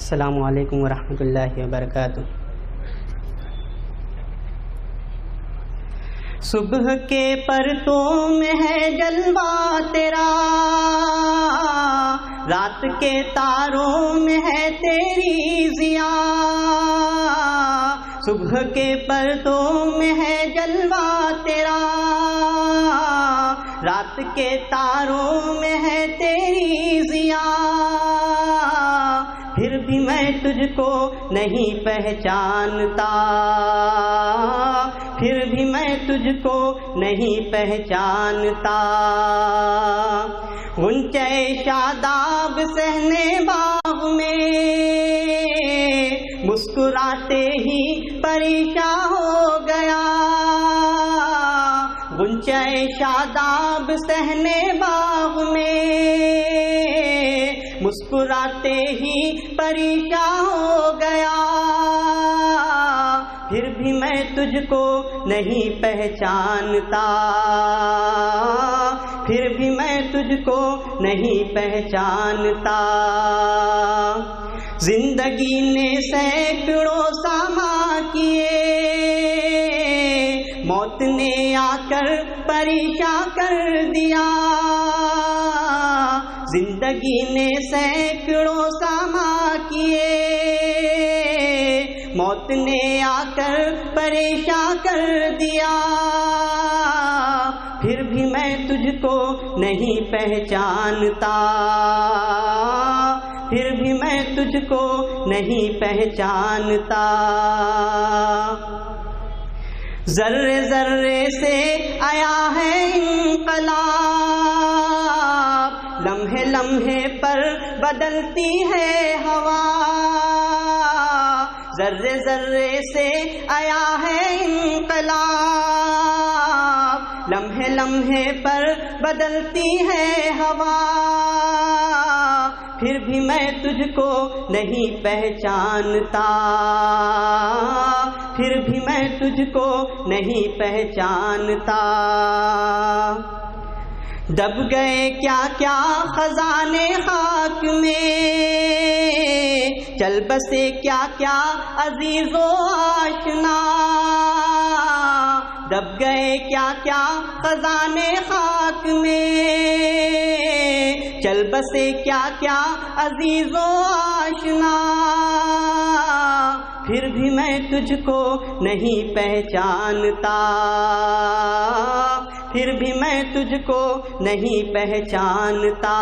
السلام علیکم ورحمۃ اللہ وبرکاتہ۔ صبح کے پرتوں میں ہے جلوہ تیرا، رات کے تاروں میں ہے تیری ضیا۔ صبح کے پرتوں میں ہے جلوہ تیرا، رات کے تاروں میں ہے تیری ضیا۔ پھر بھی میں تجھ کو نہیں پہچانتا، پھر بھی میں تجھ کو نہیں پہچانتا۔ غنچہ شاداب صحن باغ میں مسکراتے ہی پریشان ہو گیا۔ غنچہ شاداب صحن باغ میں مسکراتے ہی پریشان ہو گیا۔ پھر بھی میں تجھ کو نہیں پہچانتا، پھر بھی میں تجھ کو نہیں پہچانتا۔ زندگی نے سینکڑوں ساما کیے، موت نے آ کر پریشان کر دیا۔ زندگی نے سینکڑوں ساما کیے، موت نے آ کر پریشان کر دیا۔ پھر بھی میں تجھ کو نہیں پہچانتا، پھر بھی میں تجھ کو نہیں پہچانتا۔ ذرے ذرے سے آیا ہے انقلاب، لمحے لمحے پر بدلتی ہے ہوا۔ ذرے ذرے سے آیا ہے انقلاب، لمحے لمحے پر بدلتی ہے ہوا۔ پھر بھی میں تجھ کو نہیں پہچانتا، پھر بھی میں تجھ کو نہیں پہچانتا۔ دب گئے کیا کیا خزانے خاک میں، چل بسے کیا کیا عزیز و آشنا۔ دب گئے کیا کیا خزانے خاک میں، چل بسے کیا کیا عزیز و آشنا۔ پھر بھی میں تجھ کو نہیں پہچانتا، پھر بھی میں تجھ کو نہیں پہچانتا۔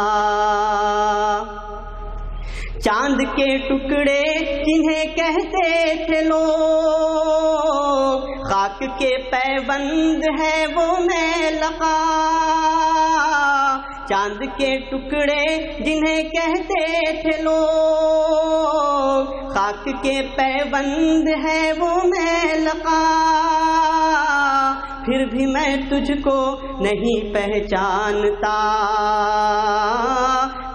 چاند کے ٹکڑے جنہیں کہتے تھے لوگ، خاک کے پیوند ہے وہ میں لقا۔ چاند کے ٹکڑے جنہیں کہتے تھے لوگ، خاک کے پیوند ہے وہ میں لقا۔ پھر بھی میں تجھ کو نہیں پہچانتا،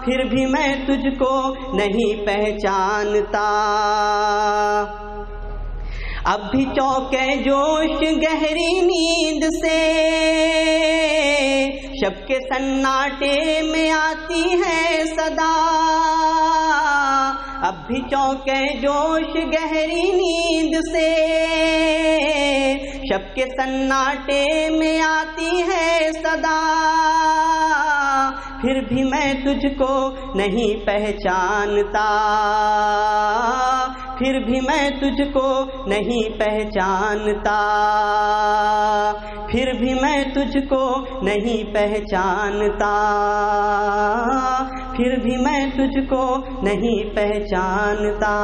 پھر بھی میں تجھ کو نہیں پہچانتا۔ اب بھی چونکے جوش گہری نیند سے، شب کے سناٹے میں آتی ہے صدا۔ اب بھی چونکے جوش گہری نیند سے، شب کے سناٹے میں آتی ہے صدا۔ پھر بھی میں تجھ کو نہیں پہچانتا، پھر بھی میں تجھ کو نہیں پہچانتا، پھر بھی میں تجھ کو نہیں پہچانتا، پھر بھی میں تجھ کو نہیں پہچانتا۔